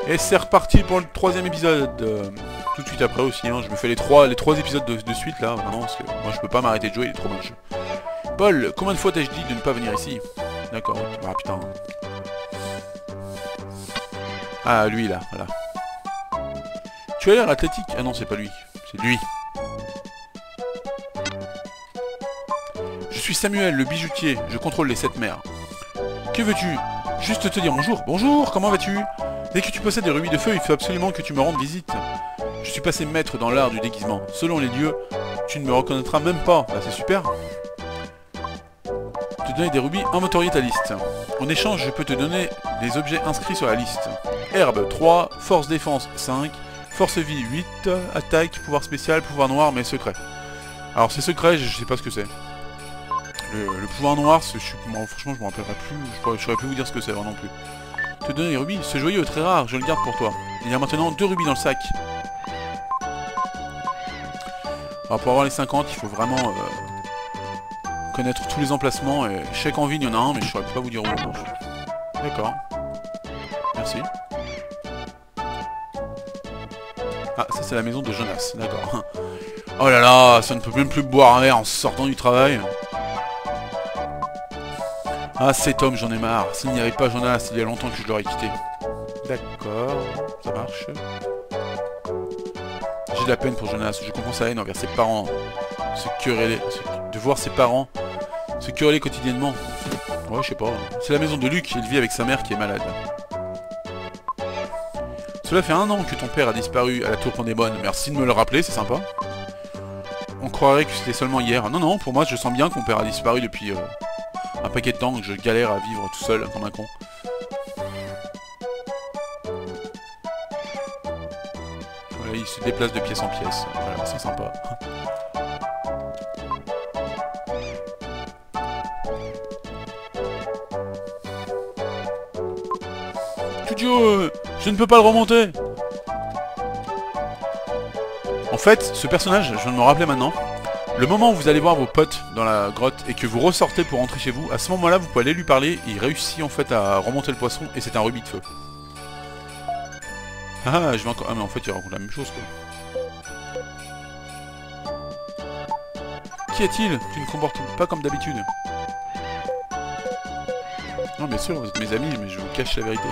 Et c'est reparti pour le troisième épisode. Tout de suite après aussi, hein. Je me fais les trois épisodes de suite là, vraiment, parce que moi je peux pas m'arrêter de jouer, il est trop bon le jeu. Paul, combien de fois t'ai-je dit de ne pas venir ici? D'accord, ah putain. Ah, lui là, voilà. Tu as l'air athlétique. Ah non, c'est pas lui, c'est lui. Je suis Samuel, le bijoutier, je contrôle les 7 mers. Que veux-tu? Juste te dire bonjour. Bonjour, comment vas-tu? Dès que tu possèdes des rubis de feu, il faut absolument que tu me rendes visite. Je suis passé maître dans l'art du déguisement. Selon les lieux, tu ne me reconnaîtras même pas. Bah c'est super. Te donner des rubis, inventorier ta liste. En échange, je peux te donner des objets inscrits sur la liste. Herbe 3, force défense 5, force vie 8, attaque, pouvoir spécial, pouvoir noir, mais secret. Alors c'est secret, je sais pas ce que c'est. Le pouvoir noir, franchement je me rappellerai plus, je saurais plus vous dire ce que c'est non plus. Te donner des rubis, ce joyau est très rare, je le garde pour toi. Il y a maintenant 2 rubis dans le sac. Alors pour avoir les 50, il faut vraiment connaître tous les emplacements. Et chèque en ville, il y en a un, mais je saurais pas vous dire où. D'accord. Merci. Ah, ça c'est la maison de Jonas, d'accord. Oh là là, ça ne peut même plus boire un verre en sortant du travail. Ah, cet homme, j'en ai marre. S'il n'y avait pas Jonas, il y a longtemps que je l'aurais quitté. D'accord, ça marche. J'ai de la peine pour Jonas, je comprends sa haine envers ses parents. De voir ses parents se quereller quotidiennement. Ouais, je sais pas. C'est la maison de Luc, il vit avec sa mère qui est malade. Cela fait 1 an que ton père a disparu à la tour Pandémon. Merci de me le rappeler, c'est sympa. On croirait que c'était seulement hier. Non, non, pour moi, je sens bien que mon père a disparu depuis un paquet de temps, que je galère à vivre tout seul, comme un con. Voilà, il se déplace de pièce en pièce. Voilà, c'est sympa. Studio, je ne peux pas le remonter. En fait, ce personnage, je viens de me rappeler maintenant, le moment où vous allez voir vos potes dans la grotte et que vous ressortez pour rentrer chez vous, à ce moment-là, vous pouvez aller lui parler, et il réussit en fait à remonter le poisson, et c'est un rubis de feu. Ah, je vais encore... Ah mais en fait, il raconte la même chose, quoi. Qu'y a-t-il? Tu ne comportes pas comme d'habitude. Non, bien sûr, vous êtes mes amis, mais je vous cache la vérité.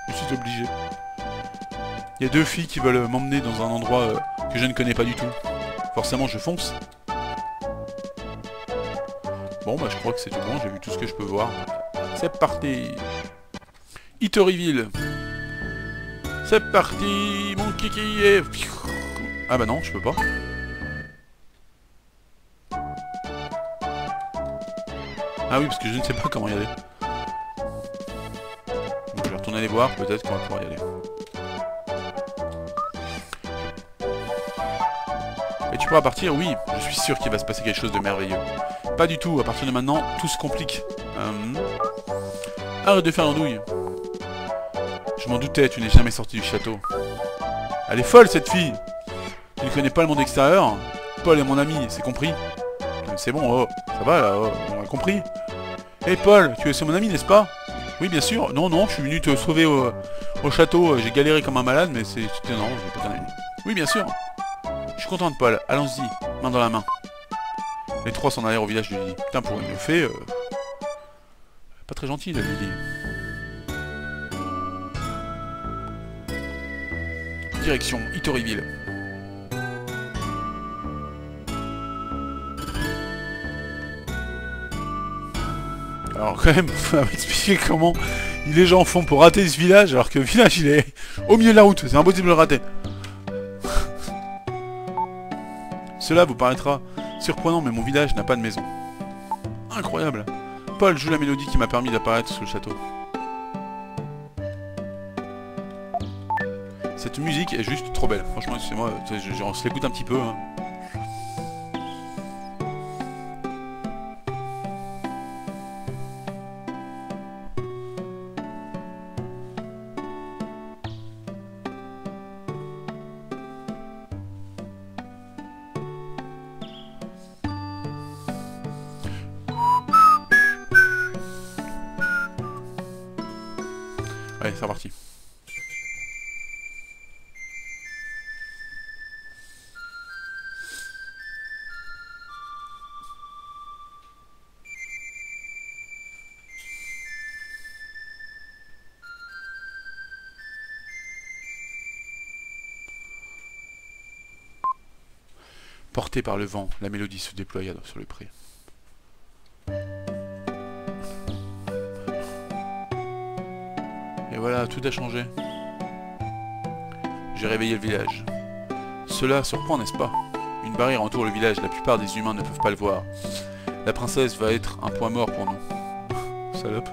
Je suis obligé. Il y a 2 filles qui veulent m'emmener dans un endroit que je ne connais pas du tout. Forcément, je fonce. Bon, bah je crois que c'est tout bon, j'ai vu tout ce que je peux voir. C'est parti. Hitoriville. C'est parti, mon kiki est... Ah bah non, je peux pas. Ah oui, parce que je ne sais pas comment y aller. Donc, je vais retourner les voir, peut-être qu'on va pouvoir y aller. Et tu pourras partir? Oui, je suis sûr qu'il va se passer quelque chose de merveilleux. Pas du tout, à partir de maintenant, tout se complique. Arrête de faire l'andouille. Je m'en doutais, tu n'es jamais sorti du château. Elle est folle cette fille. Tu ne connais pas le monde extérieur? Paul est mon ami, c'est compris? C'est bon, oh, ça va là, oh, on a compris. Hé Paul, tu es mon ami, n'est-ce pas? Oui, bien sûr. Non, non, je suis venu te sauver au château, j'ai galéré comme un malade, mais c'est... Non, je vais pas ton ami. Oui, bien sûr. Je suis contente, Paul. Allons-y, main dans la main. Les 3 s'en allèrent au village de Lily. Putain, pour une fée... Pas très gentille, la Lily. Direction Hitoriville. Alors quand même, faut m'expliquer comment les gens font pour rater ce village, alors que le village, il est au milieu de la route. C'est impossible de le rater. Cela vous paraîtra surprenant, mais mon village n'a pas de maison. Incroyable. Paul joue la mélodie qui m'a permis d'apparaître sous le château. Cette musique est juste trop belle. Franchement, excusez-moi, on se l'écoute un petit peu. Hein. Allez, c'est reparti. Portée par le vent, la mélodie se déploya sur le pré. Et voilà, tout a changé. J'ai réveillé le village. Cela surprend, n'est-ce pas? Une barrière entoure le village, la plupart des humains ne peuvent pas le voir. La princesse va être un point mort pour nous. Salope.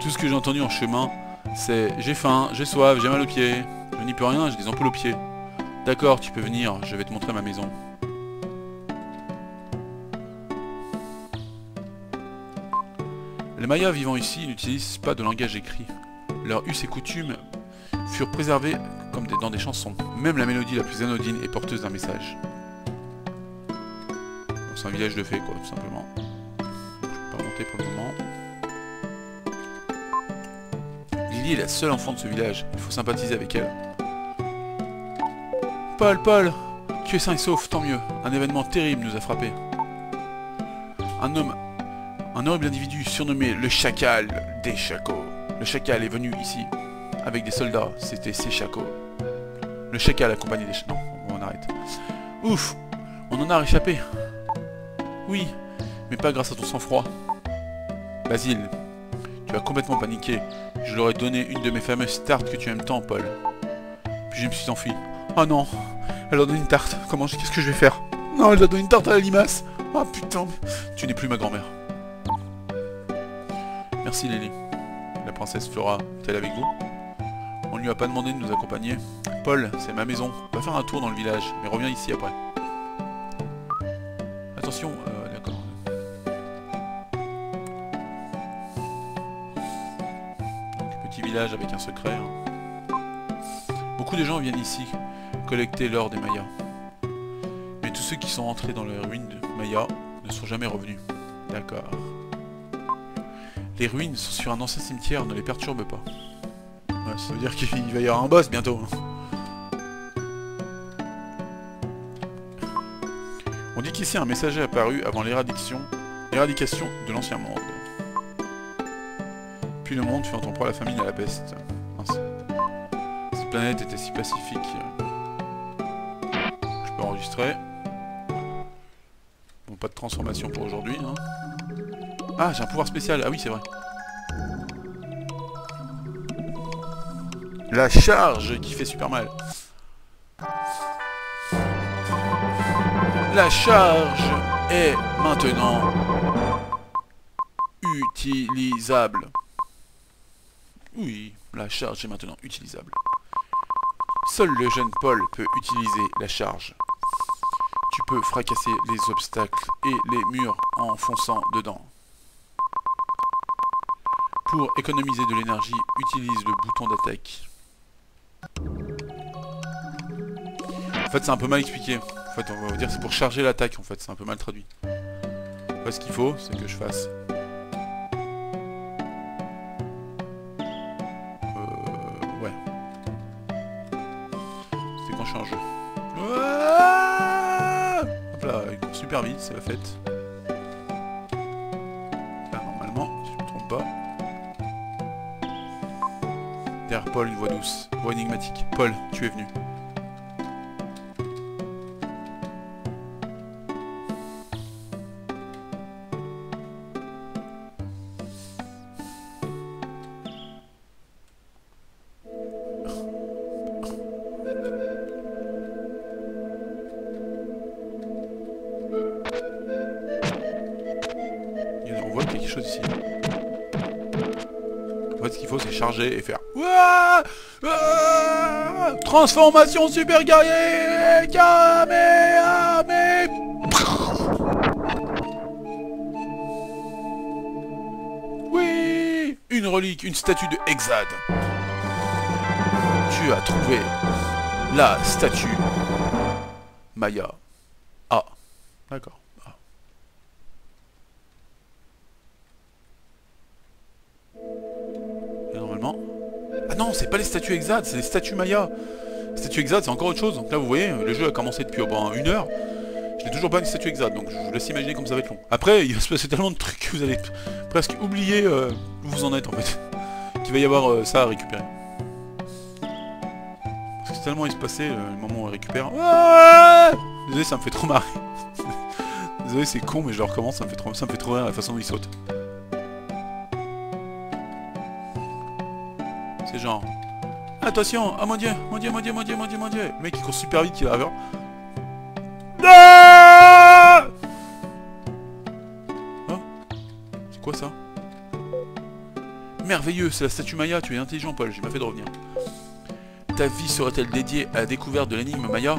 Tout ce que j'ai entendu en chemin, c'est « J'ai faim, j'ai soif, j'ai mal aux pieds. Je n'y peux rien, j'ai des ampoules aux pieds. » D'accord, tu peux venir, je vais te montrer ma maison. Les Mayas vivant ici n'utilisent pas de langage écrit. Leurs us et coutumes furent préservés comme dans des chansons. Même la mélodie la plus anodine est porteuse d'un message. C'est un village de fées, quoi, tout simplement. Je peux pas monter pour le moment. Lily est la seule enfant de ce village. Il faut sympathiser avec elle. Paul, tu es sain et sauf, tant mieux. Un événement terrible nous a frappés. Un horrible individu surnommé le Chacal des Chacos. Le Chacal est venu ici avec des soldats, c'était ses Chacos. Le Chacal accompagné des Chacos. Non, on arrête. Ouf, on en a réchappé. Oui, mais pas grâce à ton sang-froid. Basile, tu as complètement paniqué. Je leur ai donné une de mes fameuses tartes que tu aimes tant, Paul. Puis je me suis enfui. Oh non, elle a donné une tarte. Qu'est-ce que je vais faire? Non, elle a donné une tarte à la limace. Oh putain, tu n'es plus ma grand-mère. Merci Lily. La princesse Flora est-elle avec vous? On ne lui a pas demandé de nous accompagner. Paul, c'est ma maison. Va faire un tour dans le village, mais reviens ici après. Attention, d'accord. Donc, petit village avec un secret. Hein. Beaucoup de gens viennent ici collecter l'or des Mayas. Mais tous ceux qui sont entrés dans les ruines de Maya ne sont jamais revenus. D'accord. Les ruines sont sur un ancien cimetière, ne les perturbe pas. Ouais, ça veut dire qu'il va y avoir un boss bientôt. On dit qu'ici un messager apparu avant l'éradication de l'ancien monde. Puis le monde fut en ton proie la famine et la peste. Mince. Cette planète était si pacifique. Je peux enregistrer. Bon, pas de transformation pour aujourd'hui. Hein. Ah, j'ai un pouvoir spécial. Ah oui, c'est vrai. La charge qui fait super mal. La charge est maintenant utilisable. Oui, la charge est maintenant utilisable. Seul le jeune Paul peut utiliser la charge. Tu peux fracasser les obstacles et les murs en fonçant dedans. Pour économiser de l'énergie, utilise le bouton d'attaque. En fait, c'est un peu mal expliqué. En fait, on va dire que c'est pour charger l'attaque, en fait. C'est un peu mal traduit. En fait, ce qu'il faut, c'est que je fasse... Ouais. C'est quand je suis en jeu. Hop là, il court super vite, c'est la fête. Là, normalement, si je ne me trompe pas. Derrière Paul, une voix douce, voix énigmatique. Paul, tu es venu. On voit quelque chose ici. En fait, ce qu'il faut, c'est charger et faire... Ouah, ouah, transformation super guerrier Kamehameha. Oui, une relique, une statue de Exad. Tu as trouvé la statue Maya. Ah, d'accord. Ah. Et normalement... Ah non, c'est pas les statues Exad, c'est les statues Maya. Les statues Exad, c'est encore autre chose. Donc là, vous voyez, le jeu a commencé depuis une heure. Je n'ai toujours pas une statue Exad, donc je vous laisse imaginer comme ça va être long. Après, il va se passer tellement de trucs que vous allez presque oublier où vous en êtes, en fait. Qu'il va y avoir ça à récupérer. Parce que tellement il se passait le moment où on récupère... Désolé, ça me fait trop marrer. Désolé, c'est con, mais je recommence, ça me fait trop rire la façon dont il saute. C'est genre... Attention, oh mon dieu, mon dieu, mon dieu, mon dieu, mon dieu, mon dieu. Le mec il court super vite, il va vers... Ah oh, c'est quoi ça? Merveilleux, c'est la statue Maya, tu es intelligent Paul, j'ai pas fait de revenir. Ta vie serait-elle dédiée à la découverte de l'énigme Maya?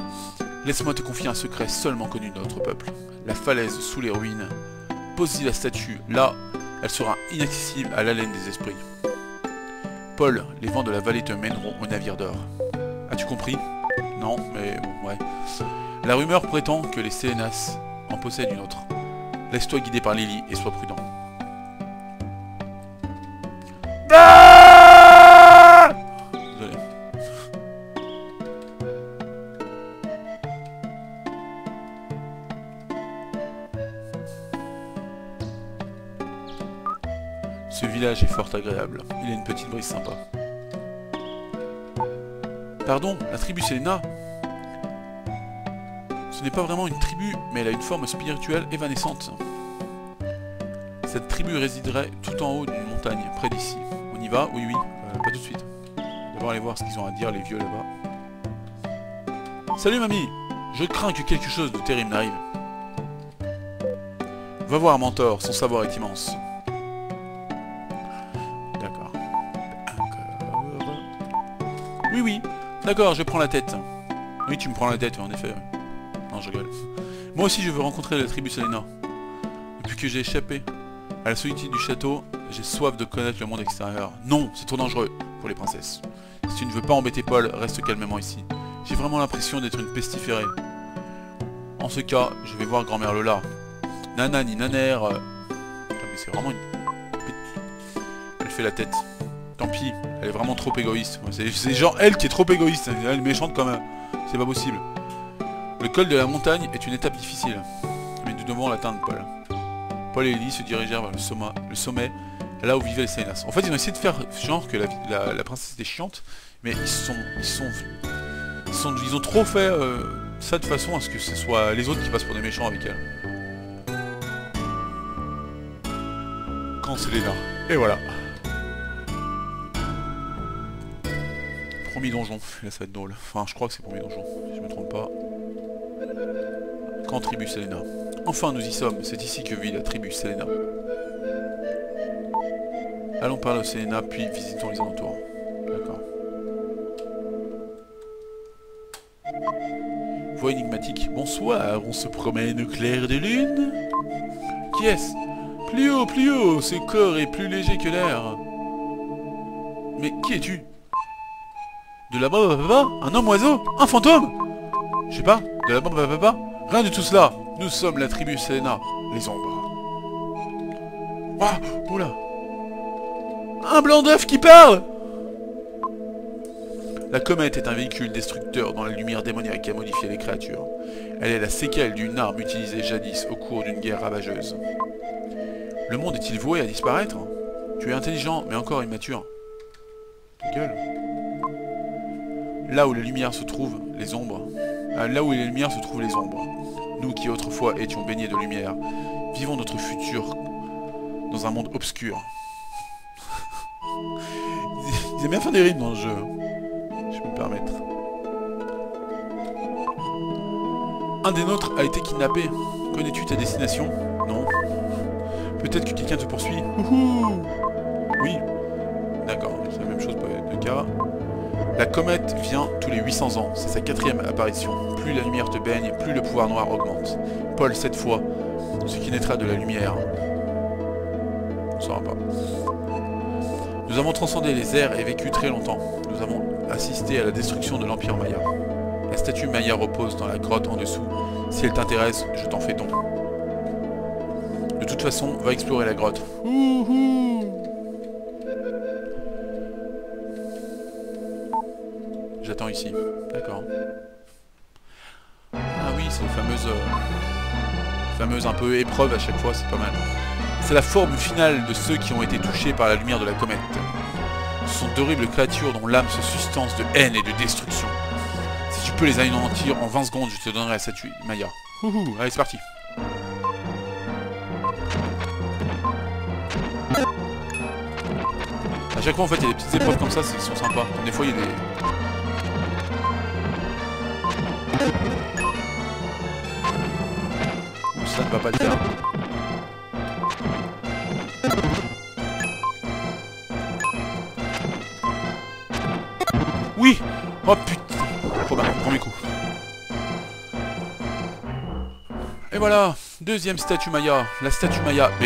Laisse-moi te confier un secret seulement connu de notre peuple. La falaise sous les ruines. Pose-y la statue, là, elle sera inaccessible à l'haleine des esprits. Paul, les vents de la vallée te mèneront au navire d'or. As-tu compris? Non, mais bon, ouais. La rumeur prétend que les Sélénas en possèdent une autre. Laisse-toi guider par Lily et sois prudent. Ah! Désolé. Ce village est fort agréable. Il a une petite brise sympa. Pardon, la tribu Selena? Ce n'est pas vraiment une tribu, mais elle a une forme spirituelle évanescente. Cette tribu résiderait tout en haut d'une montagne, près d'ici. On y va? Oui, oui. Pas tout de suite. D'abord aller voir ce qu'ils ont à dire, les vieux là-bas. Salut mamie! Je crains que quelque chose de terrible n'arrive. Va voir Mentor, son savoir est immense. D'accord. Oui, oui. D'accord, je prends la tête. Oui, tu me prends la tête, en effet. Non, je rigole. Moi aussi, je veux rencontrer la tribu Selena. Depuis que j'ai échappé à la solitude du château, j'ai soif de connaître le monde extérieur. Non, c'est trop dangereux pour les princesses. Si tu ne veux pas embêter Paul, reste calmement ici. J'ai vraiment l'impression d'être une pestiférée. En ce cas, je vais voir grand-mère Lola. Nanani, nanère... Putain, mais c'est vraiment une... Elle fait la tête. Tant pis, elle est vraiment trop égoïste. C'est genre elle qui est trop égoïste. Elle est méchante quand même. C'est pas possible. Le col de la montagne est une étape difficile. Mais nous devons l'atteindre, Paul. Paul et Ellie se dirigèrent vers le sommet, là où vivaient les Sélénas. En fait, ils ont essayé de faire genre que la princesse était chiante, mais ils ont trop fait ça de façon à ce que ce soit les autres qui passent pour des méchants avec elle. Quand Selena. Et voilà. Premier donjon. Là, ça va être drôle. Enfin, je crois que c'est premier donjon, si je me trompe pas. Quand tribu Selena. Enfin, nous y sommes. C'est ici que vit la tribu Selena. Allons parler au Selena, puis visitons les alentours. D'accord. Voix énigmatique. Bonsoir, on se promène au clair de lune. Qui est-ce? Plus haut, ce corps est plus léger que l'air. Mais qui es-tu? De là-bas, papa? Un homme oiseau? Un fantôme? Je sais pas. De là-bas, papa? Rien de tout cela. Nous sommes la tribu Selena, les ombres. Ah, oula. Un blanc d'œuf qui parle! La comète est un véhicule destructeur dont la lumière démoniaque a modifié les créatures. Elle est la séquelle d'une arme utilisée jadis au cours d'une guerre ravageuse. Le monde est-il voué à disparaître? Tu es intelligent, mais encore immature. Ta gueule. Là où les lumières se trouvent, les ombres. Là où les lumières se trouvent les ombres. Nous qui autrefois étions baignés de lumière, vivons notre futur dans un monde obscur. Ils aiment bien faire des rimes dans le jeu. Je peux me permettre. Un des nôtres a été kidnappé. Connais-tu ta destination? Non. Peut-être que quelqu'un te poursuit. Ouhou. Oui. D'accord, c'est la même chose pour les deux cas. La comète vient tous les 800 ans. C'est sa 4e apparition. Plus la lumière te baigne, plus le pouvoir noir augmente. Paul, cette fois, ce qui naîtra de la lumière. On ne saura pas. Nous avons transcendé les airs et vécu très longtemps. Nous avons assisté à la destruction de l'Empire Maya. La statue Maya repose dans la grotte en dessous. Si elle t'intéresse, je t'en fais don. De toute façon, va explorer la grotte. Ouhou. J'attends ici. D'accord. Ah oui, c'est les fameuses un peu épreuves à chaque fois, c'est pas mal. C'est la forme finale de ceux qui ont été touchés par la lumière de la comète. Ce sont d'horribles créatures dont l'âme se substance de haine et de destruction. Si tu peux les anéantir en 20 secondes, je te donnerai la statue Maya. Ouhou, allez, c'est parti. À chaque fois, en fait, il y a des petites épreuves comme ça, qui sont sympas. Des fois, il y a des... Ça ne va pas le faire. Oui. Oh putain. Premier coup. Et voilà. Deuxième statue Maya. La statue Maya B.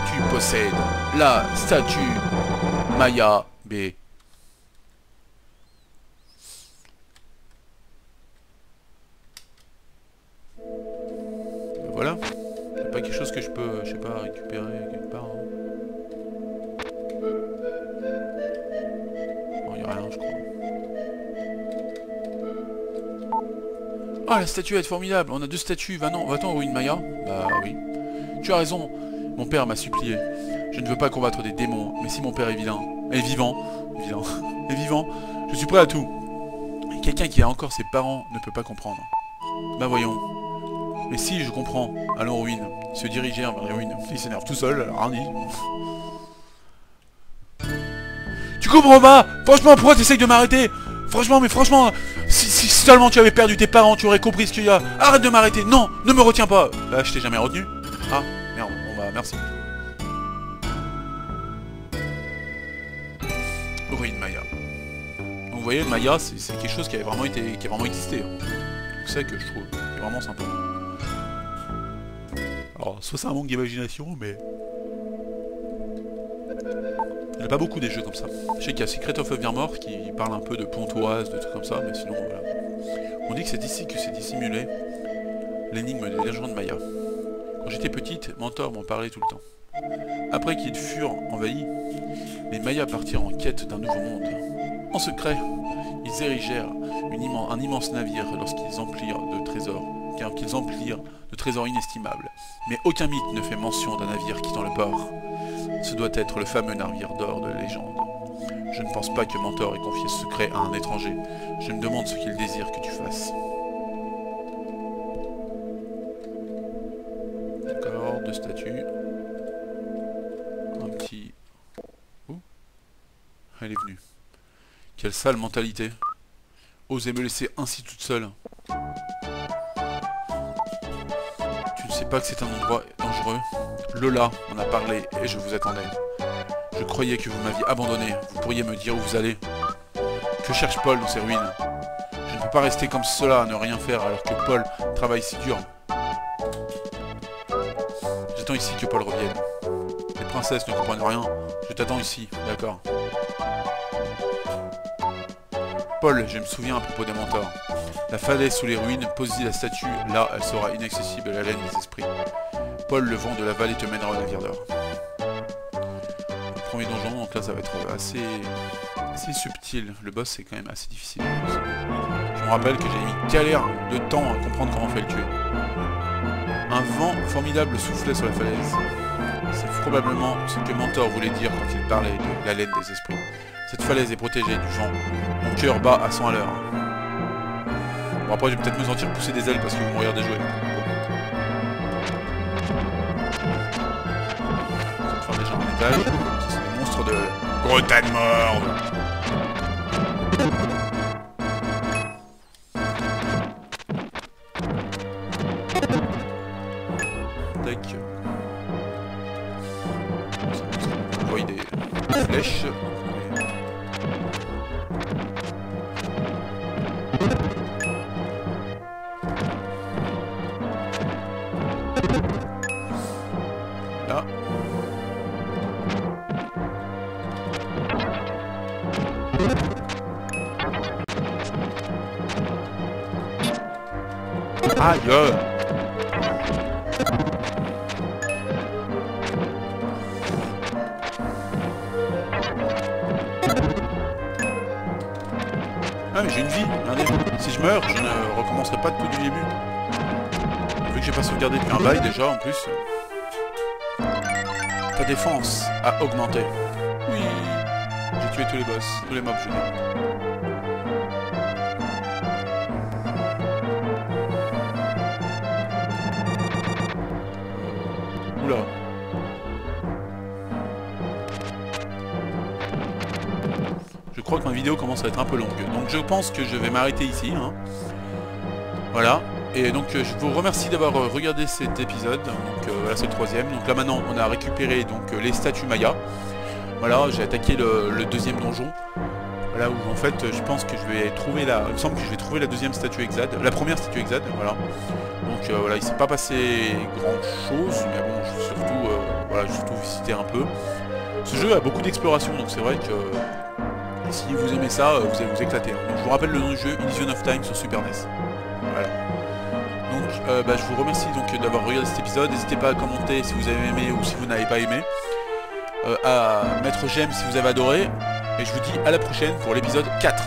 Tu possèdes la statue Maya B. Voilà. C'est pas quelque chose que je peux, je sais pas, récupérer quelque part. Hein. Non, y a rien, je crois. Ah, la statue est formidable. On a 2 statues. Va-t'en aux ruines Maya. Bah oui. Tu as raison. Mon père m'a supplié. Je ne veux pas combattre des démons, mais si mon père est vivant, est vivant, je suis prêt à tout. Quelqu'un qui a encore ses parents ne peut pas comprendre. Bah voyons. Mais si, je comprends. Allons aux ruines. Ils se dirigèrent vers les ruines. Il s'énerve tout seul, alors rien dit. Tu comprends pas? Franchement, pourquoi t'essayes de m'arrêter? Franchement, si seulement tu avais perdu tes parents, tu aurais compris ce qu'il y a. Arrête de m'arrêter. Non, ne me retiens pas. Bah, je t'ai jamais retenu. Ah, merde. Bon bah, merci. Ruine Maya. Donc vous voyez, le Maya, c'est quelque chose qui a vraiment existé. Hein. C'est ça que je trouve qui est vraiment sympa. Alors, soit c'est un manque d'imagination, mais... Il n'y en a pas beaucoup des jeux comme ça. Je sais qu'il y a Secret of Evermore qui parle un peu de pontoise, de trucs comme ça, mais sinon, voilà. On dit que c'est ici que c'est dissimulé l'énigme des légendes Maya. Quand j'étais petite, Mentor m'en parlait tout le temps. Après qu'ils furent envahis, les Mayas partirent en quête d'un nouveau monde. En secret, ils érigèrent un immense navire lorsqu'ils emplirent de trésors inestimables. Mais aucun mythe ne fait mention d'un navire quittant le port. Ce doit être le fameux navire d'or de la légende. Je ne pense pas que Mentor ait confié ce secret à un étranger. Je me demande ce qu'il désire que tu fasses. D'accord, 2 statues. Un petit... Oh, elle est venue. Quelle sale mentalité. Osez me laisser ainsi toute seule. Tu ne sais pas que c'est un endroit dangereux? Lola m'en a parlé et je vous attendais. Je croyais que vous m'aviez abandonné. Vous pourriez me dire où vous allez? Que cherche Paul dans ces ruines? Je ne peux pas rester comme cela à ne rien faire alors que Paul travaille si dur. J'attends ici que Paul revienne. Les princesses ne comprennent rien. Je t'attends ici, d'accord. Paul, je me souviens à propos des mentors. La falaise sous les ruines, pose-y la statue, là elle sera inaccessible à la laine des esprits. Paul, le vent de la vallée te mènera au navire d'or. Le premier donjon, donc là ça va être assez subtil. Le boss c'est quand même assez difficile. Je me rappelle que j'ai mis galère de temps à comprendre comment on fait le tuer. Un vent formidable soufflait sur la falaise. C'est probablement ce que Mentor voulait dire quand il parlait de la laine des esprits. Cette falaise est protégée du vent. Mon cœur bat à 100 à l'heure. Bon après je vais peut-être me sentir pousser des ailes parce que vous me regardez jouer. On va faire déjà un étage. Ce sont des monstres de Bretagne morte. Tac. Vous voyez des flèches. Là. Aïe! Ah mais j'ai une vie, regardez. Si je meurs, je ne recommencerai pas tout du début. Vu que j'ai pas sauvegardé depuis un bail déjà en plus. Ta défense a augmenté. Oui. J'ai tué tous les boss, tous les mobs je veux dire. Oula. Je crois que ma vidéo commence à être un peu longue. Donc je pense que je vais m'arrêter ici. Hein. Voilà. Et donc je vous remercie d'avoir regardé cet épisode. Donc voilà, c'est le 3e. Donc là maintenant on a récupéré donc les statues Maya. Voilà, j'ai attaqué le 2e donjon. Voilà où en fait je pense que je vais trouver la. Il me semble que je vais trouver la 2e statue Exad. La première statue Exad, voilà. Donc voilà, il s'est pas passé grand chose, mais bon, je vais surtout voilà, surtout visiter un peu. Ce jeu a beaucoup d'exploration, donc c'est vrai que si vous aimez ça, vous allez vous éclater. Donc je vous rappelle le nom du jeu, Illusion of Time sur Super NES. Voilà. Donc je vous remercie donc d'avoir regardé cet épisode. N'hésitez pas à commenter si vous avez aimé ou si vous n'avez pas aimé. À mettre j'aime si vous avez adoré. Et je vous dis à la prochaine pour l'épisode 4.